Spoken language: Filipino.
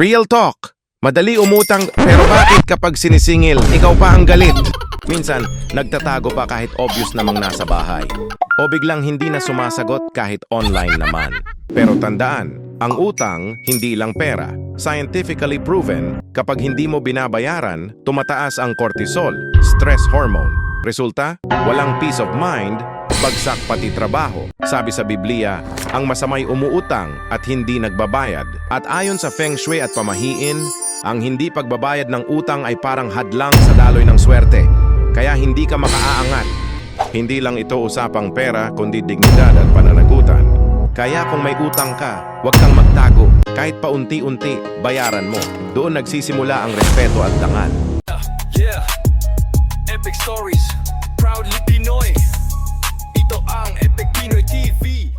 Real talk. Madali umutang pero bakit kapag sinisingil, ikaw pa ang galit? Minsan, nagtatago pa kahit obvious namang nasa bahay. O biglang hindi na sumasagot kahit online naman. Pero tandaan, ang utang hindi lang pera. Scientifically proven, kapag hindi mo binabayaran, tumataas ang cortisol, stress hormone. Resulta, walang peace of mind, bagsak pati trabaho. Sabi sa Biblia, ang masamay umuutang at hindi nagbabayad. At ayon sa Feng Shui at pamahiin, ang hindi pagbabayad ng utang ay parang hadlang sa daloy ng swerte. Kaya hindi ka makaaangat. Hindi lang ito usapang pera, kundi dignidad at pananagutan. Kaya kung may utang ka, huwag kang magtago. Kahit paunti-unti, bayaran mo. Doon nagsisimula ang respeto at dangal. Yeah, Epic Stories, proudly Pinoy. Ito ang Epic Pinoy TV.